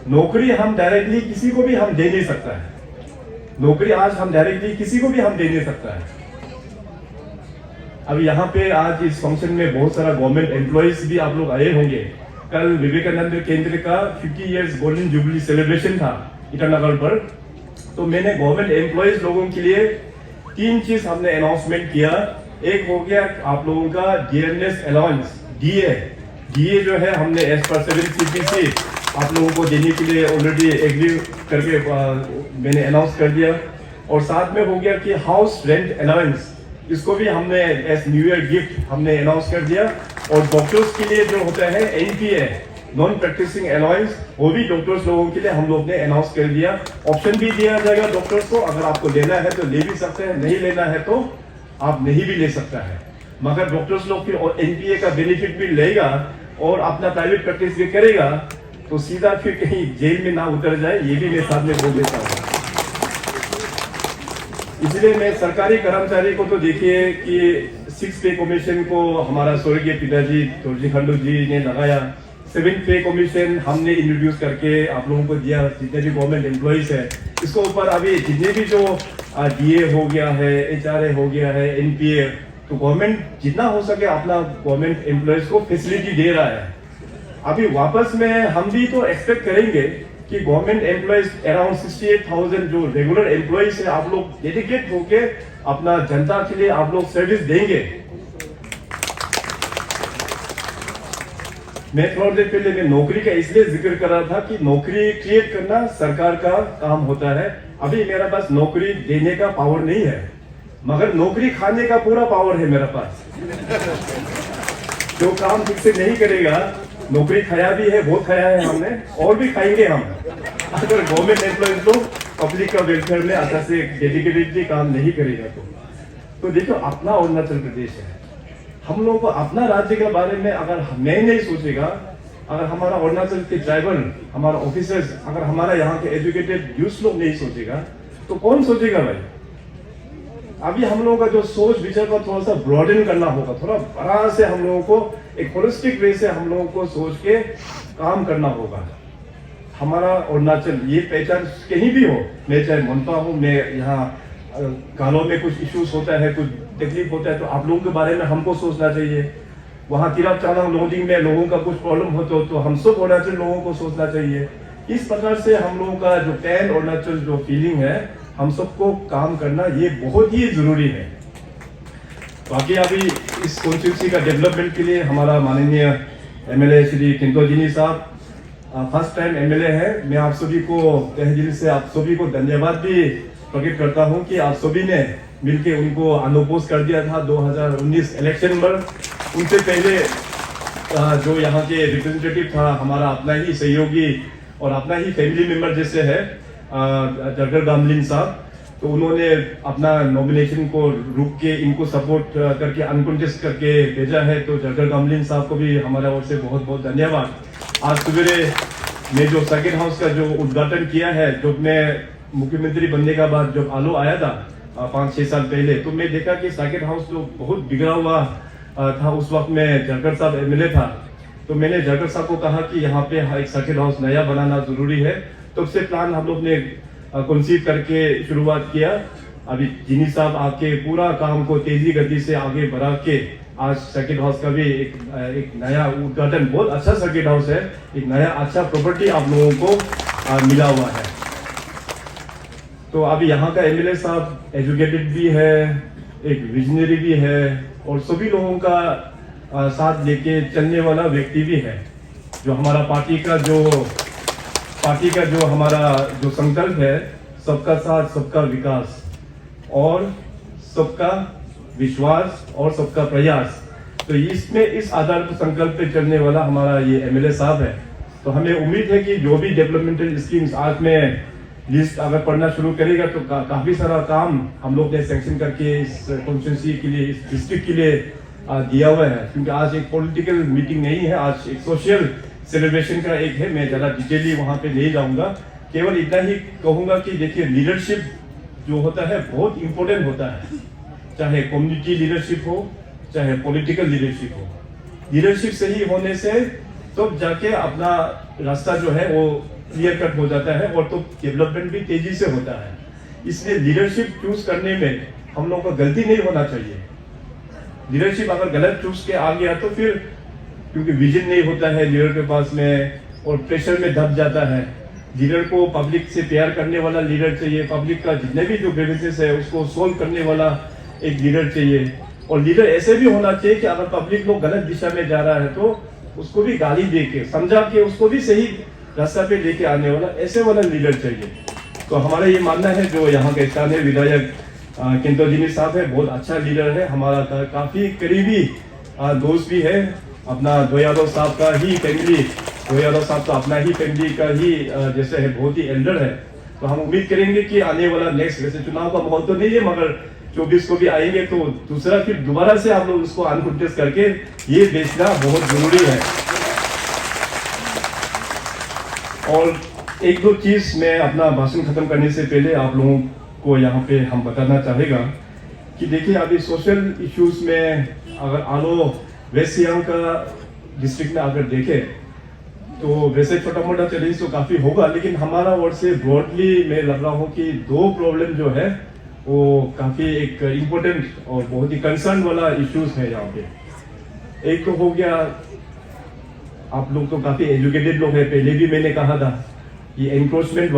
नौकरी हम डायरेक्टली किसी को भी हम दे नहीं सकता है। नौकरी आज हम डायरेक्टली किसी को भी हम दे नहीं सकता है। अब यहाँ पे आज इस फंक्शन में बहुत सारा गवर्नमेंट एम्प्लॉइज भी आप लोग आए होंगे। कल विवेकानंद केंद्र का 50 इयर्स गोल्डन जुबली सेलिब्रेशन था ईटानगर पर। तो मैंने गवर्नमेंट एम्प्लॉइज लोगों के लिए 3 चीज हमने अनाउंसमेंट किया। एक हो गया आप लोगों का डियरनेस अलाउंस, डीए जो है हमने एज पर 7CPC आप लोगों को देने के लिए ऑलरेडी एग्री करके मैंने अनाउंस कर दिया। और साथ में हो गया कि हाउस रेंट अलाउंस, इसको भी हमने एज न्यू ईयर गिफ्ट हमने अनाउंस कर दिया। और डॉक्टर्स के लिए जो होता है NPA, नॉन प्रैक्टिसिंग अलाउंस, वो भी डॉक्टर्स लोगों के लिए हम लोग ने अनाउंस कर दिया। ऑप्शन भी दिया जाएगा डॉक्टर्स को, अगर आपको लेना है तो ले भी सकते हैं, नहीं लेना है तो आप नहीं भी ले सकता है। मगर डॉक्टर्स लोग फिर NPA का बेनिफिट भी लेगा और अपना प्राइवेट प्रैक्टिस भी करेगा, तो सीधा फिर कहीं जेल में ना उतर जाए, ये भी मैं साथ में बोल देता हूँ। इसलिए मैं सरकारी कर्मचारी को तो देखिए कि 6 पे कमीशन को हमारा स्वर्गीय पिताजी तुलसी खंडू जी ने लगाया। 7 पे कमीशन हमने इंट्रोड्यूस करके आप लोगों को दिया। जितने भी गवर्नमेंट एम्प्लॉइज है, इसको ऊपर अभी जितने भी जो DA हो गया है, HRA हो गया है, NPA, तो गवर्नमेंट जितना हो सके अपना गवर्नमेंट एम्प्लॉइज को फैसिलिटी दे रहा है। अभी वापस में हम भी तो एक्सपेक्ट करेंगे कि गवर्नमेंट एम्प्लॉइज अराउंड 68,000 जो रेगुलर एम्प्लॉइज है, आप लोग डेडिकेट होके अपना जनता के लिए आप लोग सर्विस देंगे। मैं थोड़ी देर पहले मैं नौकरी का इसलिए जिक्र कर रहा था कि नौकरी क्रिएट करना सरकार का काम होता है। अभी मेरे पास नौकरी देने का पावर नहीं है, मगर नौकरी खाने का पूरा पावर है मेरे पास। जो काम ठीक से नहीं करेगा, नौकरी खाया भी है, बहुत खाया है हमने, और भी खाएंगे हम, अगर गवर्नमेंट एम्प्लॉइज लोग पब्लिक का वेलफेयर में अच्छा से डेडिकेटेडली काम नहीं करेगा तो देखो अपना अरुणाचल प्रदेश है। हम लोगों को अपना राज्य के बारे में अगर मैं नहीं सोचेगा, अगर हमारा अरुणाचल के ट्राइबल, हमारा ऑफिसर्स, अगर हमारा यहाँ के एजुकेटेड यूथ लोग नहीं सोचेगा, तो कौन सोचेगा भाई। अभी हम लोगों का जो सोच विचार को थोड़ा सा ब्रॉडन करना होगा, थोड़ा बड़ा से हम लोगों को एक होलिस्टिक वे से हम लोगों को सोच के काम करना होगा। हमारा अरुणाचल ये पहचान कहीं भी हो, मैं चाहे मनपा हूँ, मैं यहाँ गालों में कुछ इश्यूज होता है, कुछ तकलीफ होता है, तो आप लोगों के बारे में हमको सोचना चाहिए। वहाँ तिरप चालांग लोडिंग में लोगों का कुछ प्रॉब्लम होता हो तो हम सब अरुणाचल लोगों को सोचना चाहिए। इस प्रकार से हम लोगों का जो पैन अरुणाचल जो फीलिंग है, हम सबको काम करना ये बहुत ही जरूरी है। बाकी अभी इस कॉन्स्टिट्यूंसी का डेवलपमेंट के लिए हमारा माननीय MLA श्री किंतो जिनी साहब फर्स्ट टाइम MLA है। मैं आप सभी को तहे दिल से आप सभी को धन्यवाद भी प्रकट करता हूं कि आप सभी ने मिलके उनको अनोपोज कर दिया था 2019 इलेक्शन में। उनसे पहले जो यहाँ के रिप्रेजेंटेटिव था, हमारा अपना ही सहयोगी और अपना ही फैमिली मेंबर जैसे है, जरगर गामलिन साहब, तो उन्होंने अपना नॉमिनेशन को रुक के इनको सपोर्ट करके अनकॉन्टेस्ट करके भेजा है। तो जरगर गामलिन साहब को भी हमारा ओर से बहुत बहुत धन्यवाद। आज सवेरे मैं जो सर्किट हाउस का जो उद्घाटन किया है, जब मैं मुख्यमंत्री बनने का बाद जब आलो आया था 5-6 साल पहले, तो मैं देखा कि सर्किट हाउस जो बहुत बिगड़ा हुआ था, उस वक्त में जरगर साहब एमएलए था। तो मैंने जरगर साहब को कहा कि यहाँ पे एक सर्किट हाउस नया बनाना जरूरी है। तब से प्लान हम लोग ने कंसीव करके शुरुआत किया। अभी जिनी साहब आके पूरा काम को तेजी गति से आगे बढ़ा के आज सर्किट हाउस का भी एक नया उद्घाटन, बहुत अच्छा सर्किट हाउस है, एक नया अच्छा प्रॉपर्टी आप लोगों को मिला हुआ है। तो अभी यहाँ का एमएलए साहब एजुकेटेड भी है, एक विजनरी भी है और सभी लोगों का साथ लेके चलने वाला व्यक्ति भी है। जो हमारा पार्टी का जो हमारा जो संकल्प है, सबका साथ सबका विकास और सबका विश्वास और सबका प्रयास, तो इसमें इस आधार पर संकल्प पे चलने वाला हमारा ये एमएलए साहब है। तो हमें उम्मीद है कि जो भी डेवलपमेंटल स्कीम्स आज में लिस्ट अगर पढ़ना शुरू करेगा तो काफी सारा काम हम लोग ने सैंक्शन करके इस कॉन्स्टिट्यूंसी के लिए, इस डिस्ट्रिक्ट के लिए दिया हुआ है। क्योंकि आज एक पॉलिटिकल मीटिंग नहीं है, आज एक सोशल सेलिब्रेशन का एक है। मैं ज़्यादा डिटेली वहाँ पे नहीं जाऊँगा, केवल इतना ही कहूँगा कि देखिए लीडरशिप जो होता है बहुत इम्पोर्टेंट होता है, चाहे कम्युनिटी लीडरशिप हो चाहे पॉलिटिकल लीडरशिप हो। लीडरशिप सही होने से तो जाके अपना रास्ता जो है वो क्लियर कट हो जाता है और तो डेवलपमेंट भी तेजी से होता है। इसलिए लीडरशिप चूज करने में हम लोगों को गलती नहीं होना चाहिए। लीडरशिप अगर गलत चूज के आ गया तो फिर, क्योंकि विजन नहीं होता है लीडर के पास में और प्रेशर में दब जाता है। लीडर को पब्लिक से प्यार करने वाला लीडर चाहिए, पब्लिक का जितने भी जो ग्रीवेंसेस है उसको सोल्व करने वाला एक लीडर चाहिए। और लीडर ऐसे भी होना चाहिए कि अगर पब्लिक लोग गलत दिशा में जा रहा है तो उसको भी गाली दे के समझा के उसको भी सही रास्ता पे लेके आने वाला ऐसे वाला लीडर चाहिए। तो हमारा ये मानना है, जो यहाँ के स्थानीय विधायक किंतो जिनी साहब है, बहुत अच्छा लीडर है, हमारा काफी करीबी दोस्त भी है। अपना दो यादव साहब का ही फैमिली, दो यादव साहब तो अपना ही फैमिली का ही जैसे है, बहुत ही एल्डर है। तो हम उम्मीद करेंगे कि आने वाला नेक्स्ट, वैसे चुनाव का माहौल तो नहीं है, मगर 24 को भी आएंगे तो दूसरा फिर दोबारा से आप लोग उसको अनकॉन्टेस्ट करके ये बेचना बहुत जरूरी है। और एक दो चीज मैं अपना भाषण खत्म करने से पहले आप लोगों को यहाँ पे हम बताना चाहेगा कि देखिए अभी सोशल इश्यूज में अगर आलो वेस्ट सियांग का डिस्ट्रिक्ट में अगर देखें तो वैसे छोटा मोटा चैलेंज तो काफी होगा, लेकिन हमारा ओर से ब्रॉडली मैं लग रहा हूँ कि दो प्रॉब्लम जो है वो काफी एक इम्पोर्टेंट और बहुत ही कंसर्न वाला इश्यूज है यहाँ पे। एक तो हो गया, आप लोग तो काफी एजुकेटेड लोग हैं, पहले भी मैंने कहा था ये एनक्रोचमेंट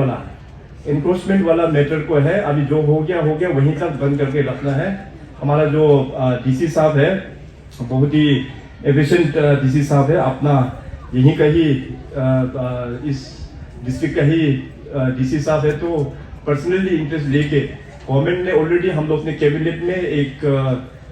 वाला मैटर को है, अभी जो हो गया वहीं तक बंद करके रखना है। हमारा जो डीसी साहब है, बहुत ही एफिशिएंट डीसी साहब है, अपना यहीं का ही इस डिस्ट्रिक्ट का ही डीसी साहब है, तो पर्सनली इंटरेस्ट लेके गवर्नमेंट ने ऑलरेडी हम लोग ने कैबिनेट में एक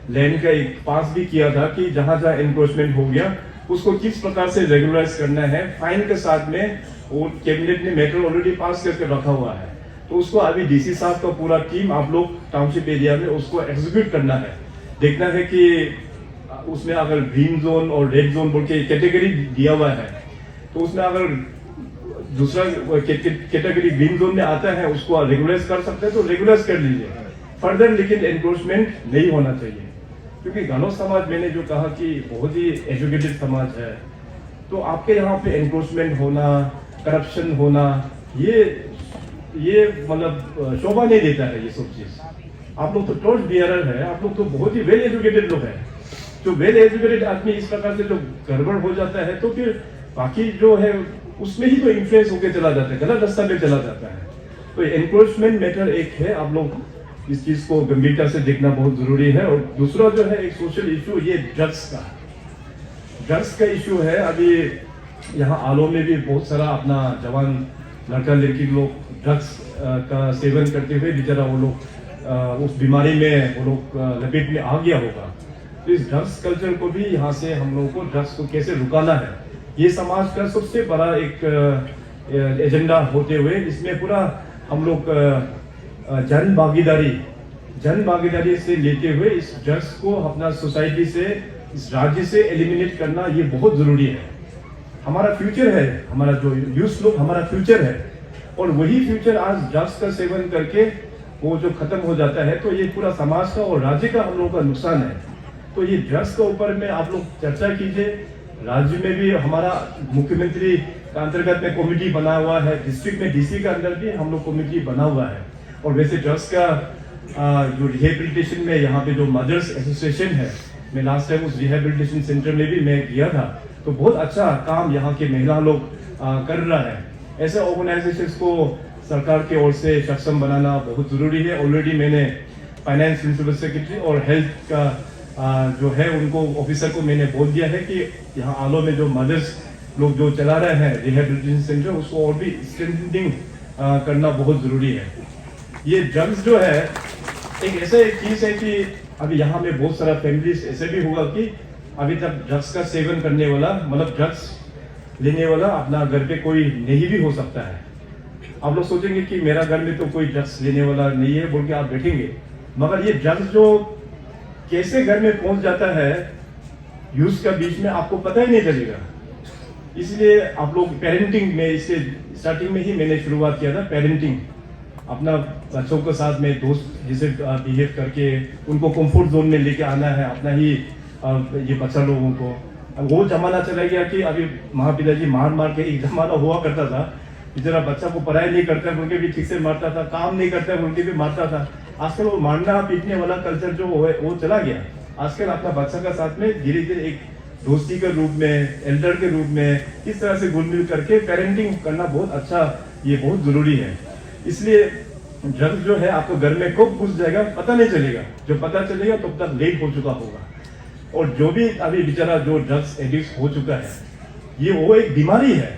लैंड का एक पास भी किया था कि जहां जहां एनक्रोचमेंट हो गया उसको किस प्रकार से रेगुलराइज करना है फाइन के साथ में, वो कैबिनेट ने मैटर ऑलरेडी पास करके रखा हुआ है। तो उसको अभी डीसी साहब का पूरा टीम आप लोग टाउनशिप एरिया में उसको एग्जीक्यूट करना है। देखना है कि उसमें अगर ग्रीन जोन और रेड जोन बोल के कैटेगरी दिया हुआ है, तो उसमें अगर दूसरा कैटेगरी ग्रीन जोन में आता है उसको रेगुलाइज कर सकते हैं तो रेगुलाइज कर लीजिए फर्दर, लेकिन एनक्रोचमेंट नहीं होना चाहिए। क्योंकि गालो समाज, मैंने जो कहा कि बहुत ही एजुकेटेड समाज है, तो आपके यहाँ पे एनक्रोचमेंट होना, करप्शन होना, ये मतलब शोभा नहीं देता है ये सब चीज। आप लोग तो टॉर्च बियरर है, आप लोग तो बहुत ही वेल एजुकेटेड लोग हैं। जो वेल एजुकेटेड आदमी इस प्रकार से जो गड़बड़ हो जाता है तो फिर बाकी जो है उसमें ही तो इन्फ्लुएंस होकर चला जाता है, गलत रास्ता पे चला जाता है। तो एनक्रोचमेंट मैटर एक है, आप लोग इस चीज को गंभीरता से देखना बहुत जरूरी है। और दूसरा जो है एक सोशल इशू, ये ड्रग्स का इशू है। अभी यहाँ आलो में भी बहुत सारा अपना जवान लड़का लड़की लोग ड्रग्स का सेवन करते हुए बेचारा वो लोग उस बीमारी में वो लोग लपेट में आ गया होगा। तो इस ड्रग्स कल्चर को भी यहाँ से हम लोगों को ड्रग्स को कैसे रुकाना है, ये समाज का सबसे बड़ा एक एजेंडा होते हुए इसमें पूरा हम लोग जन भागीदारी से लेते हुए इस ड्रग्स को अपना सोसाइटी से, इस राज्य से एलिमिनेट करना ये बहुत ज़रूरी है। हमारा फ्यूचर है, हमारा जो यूथ लोग हमारा फ्यूचर है, और वही फ्यूचर आज ड्रग्स का सेवन करके वो जो खत्म हो जाता है तो ये पूरा समाज का और राज्य का हम लोगों का नुकसान है। तो ये ड्रग्स के ऊपर में आप लोग चर्चा कीजिए। राज्य में भी हमारा मुख्यमंत्री के अंतर्गत में कमेटी बना हुआ है, डिस्ट्रिक्ट में डीसी के अंदर भी हम लोग कमेटी बना हुआ है। और वैसे ड्रग्स का जो रिहेबिलिटेशन में यहाँ पे जो मदर्स एसोसिएशन है, मैं लास्ट टाइम उस रिहेबिलिटेशन सेंटर में भी मैं गया था, तो बहुत अच्छा काम यहाँ के महिला लोग कर रहा है। ऐसे ऑर्गेनाइजेशंस को सरकार की ओर से सक्षम बनाना बहुत ज़रूरी है। ऑलरेडी मैंने फाइनेंस प्रिंसिपल सेक्रेटरी और हेल्थ का जो है उनको ऑफिसर को मैंने बोल दिया है कि यहाँ आलो में जो मदर्स लोग जो चला रहे हैं रिहेबिलिटेशन सेंटर, उसको और भी स्ट्रेंथनिंग करना बहुत ज़रूरी है। ये ड्रग्स जो है एक ऐसा एक चीज़ है कि अभी यहाँ में बहुत सारा फैमिलीज ऐसे भी होगा कि अभी तक ड्रग्स का सेवन करने वाला, मतलब ड्रग्स लेने वाला अपना घर पे कोई नहीं भी हो सकता है। आप लोग सोचेंगे कि मेरा घर में तो कोई ड्रग्स लेने वाला नहीं है बोल के आप बैठेंगे, मगर ये ड्रग्स जो कैसे घर में पहुंच जाता है यूथ का बीच में आपको पता ही नहीं चलेगा। इसलिए आप लोग पेरेंटिंग में, इससे स्टार्टिंग में ही मैंने शुरुआत किया था पेरेंटिंग, अपना बच्चों के साथ में दोस्त जैसे बिहेव करके उनको कंफर्ट जोन में लेके आना है अपना ही ये बच्चा लोगों को। अब वो जमाना चला गया कि अभी महापिता जी मार के एक जमाना हुआ करता था, जरा बच्चा को पढ़ाई नहीं करता बोल के भी ठीक से मारता था, काम नहीं करता बोल के भी मारता था। आजकल वो मारना पीटने वाला कल्चर जो है वो चला गया। आजकल अपना बच्चा का साथ में धीरे धीरे एक दोस्ती के रूप में, एल्डर के रूप में इस तरह से घुल मिल करके पेरेंटिंग करना बहुत अच्छा, ये बहुत जरूरी है। इसलिए ड्रग्स जो है आपको घर में कब घुस जाएगा पता नहीं चलेगा, जो पता चलेगा तब तक लेट हो चुका होगा। और जो भी अभी बेचारा जो ड्रग्स एडिक्ट हो चुका है, ये वो एक बीमारी है।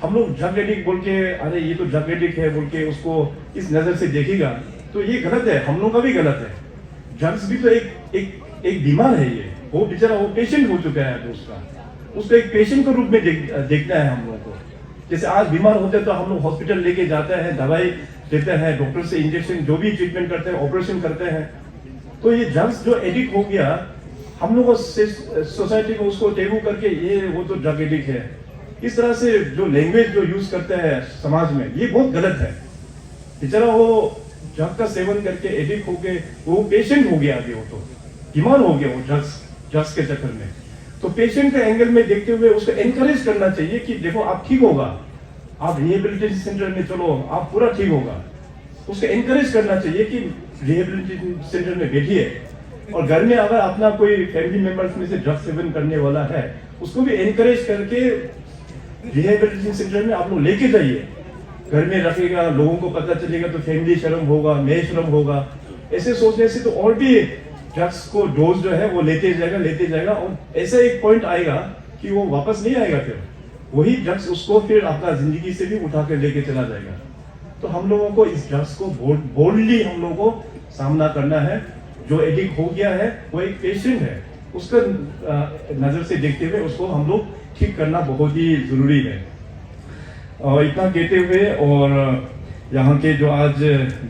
हम लोग ड्रग एडिक्ट बोल के, अरे ये तो ड्रग एडिक्ट है बोल के उसको इस नजर से देखेगा तो ये गलत है, हम लोग का भी गलत है। ड्रग्स भी तो एक बीमार है। ये वो बेचारा वो पेशेंट हो चुका है, उसको एक पेशेंट के रूप में देखना है हम लोगों को। जैसे आज बीमार होते हैं तो हम लोग हॉस्पिटल लेके जाते हैं, दवाई देते हैं, डॉक्टर से इंजेक्शन जो भी ट्रीटमेंट करते हैं, ऑपरेशन करते हैं। तो ये ड्रग्स जो एडिक्ट हो गया, हम लोग सोसाइटी में उसको टेबू करके ये वो तो ड्रग एडिक्ट है, इस तरह से जो लैंग्वेज जो यूज करते हैं समाज में, ये बहुत गलत है। बेचारा वो ड्रग का सेवन करके एडिक्ट हो गए, वो पेशेंट हो गया, अभी वो तो बीमार हो गया वो ड्रग्स के चक्कर में। तो पेशेंट के एंगल में देखते हुए उसको एनकरेज करना चाहिए कि देखो आप ठीक होगा, आप रिहेबिलिटेशन सेंटर में चलो, आप पूरा ठीक होगा। उसको एनकरेज करना चाहिए कि रिहेबिलिटेशन सेंटर में बैठिए। और घर में अगर अपना कोई फैमिली मेंबर्स में से ड्रग सेवन करने वाला है, उसको भी एनकरेज करके रिहेबिलिटेशन सेंटर में आप लोग लेके जाइए। घर में रखेगा, लोगों को पता चलेगा तो फैमिली शर्म होगा, मैं शर्म होगा। ऐसे सोचने से तो और भी ड्रग्स को डोज जो है वो लेते जाएगा और ऐसा एक पॉइंट आएगा कि वो वापस नहीं आएगा। फिर वही ड्रग्स उसको फिर अपना जिंदगी से भी उठा कर लेके चला जाएगा। तो हम लोगों को इस ड्रग्स को बोल्डली हम लोगों को सामना करना है। जो एडिक्ट हो गया है वो एक पेशेंट है, उसका नजर से देखते हुए उसको हम लोग ठीक करना बहुत ही जरूरी है। और इतना कहते हुए, और यहाँ के जो आज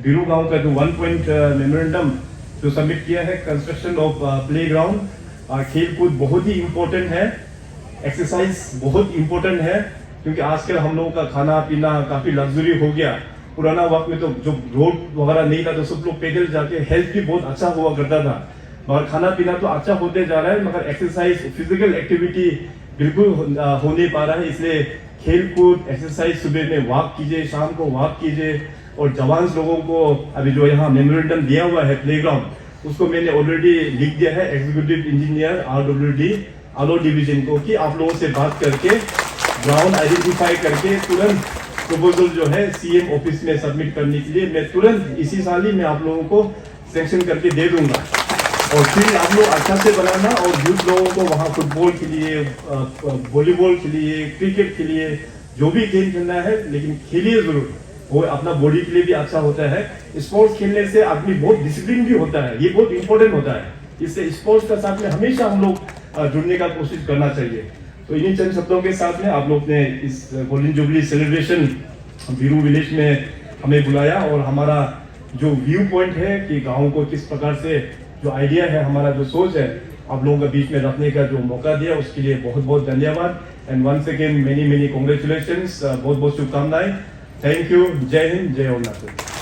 बिरू गांव का जो 1 पॉइंट मेमोरेंडम जो सबमिट किया है, कंस्ट्रक्शन ऑफ प्लेग्राउंड, खेल कूद बहुत ही इम्पोर्टेंट है, एक्सरसाइज बहुत इम्पोर्टेंट है, क्योंकि आजकल हम लोगों का खाना पीना काफी लग्जरी हो गया। पुराना वक्त में तो जो रोड वगैरह नहीं था तो सब लोग पैदल जाके, हेल्थ भी बहुत अच्छा हुआ करता था, मगर खाना पीना तो अच्छा होते जा रहा है, मगर एक्सरसाइज फिजिकल एक्टिविटी बिल्कुल हो नहीं पा रहा है। इसलिए खेल कूद एक्सरसाइज, सुबह में वॉक कीजिए, शाम को वॉक कीजिए। और जवान लोगों को अभी जो यहाँ मेमोरेंडम दिया हुआ है प्लेग्राउंड, उसको मैंने ऑलरेडी लिख दिया है एग्जीक्यूटिव इंजीनियर RWD आलो डिवीजन को, कि आप लोगों से बात करके ग्राउंड आइडेंटिफाई करके तुरंत प्रपोजल जो है CM ऑफिस में सबमिट करने के लिए मैं तुरंत इसी साल ही मैं आप लोगों को सैंक्शन करके दे दूंगा। और फिर आप लोग अच्छा से बनाना, और यूथ लोगों को वहाँ फुटबॉल खेलिए, वॉलीबॉल खेलिए, क्रिकेट खेलिए, जो भी गेम खेलना है, लेकिन खेलिए जरूर। वो अपना बॉडी के लिए भी अच्छा होता है। स्पोर्ट्स खेलने से आदमी बहुत डिसिप्लिन भी होता है, ये बहुत इंपॉर्टेंट होता है। इससे स्पोर्ट्स का साथ में हमेशा हम लोग जुड़ने का कोशिश करना चाहिए। तो इन्हीं चंद शब्दों के साथ में आप लोग ने इस golden jubilee celebration Biru village में हमें बुलाया और हमारा जो व्यू पॉइंट है कि गाँव को किस प्रकार से जो आइडिया है, हमारा जो सोच है, आप लोगों के बीच में रखने का जो मौका दिया उसके लिए बहुत बहुत धन्यवाद। And once again many many congratulations, बहुत बहुत शुभकामनाएं। Thank you. जय हिंद, जय अरुणाचल।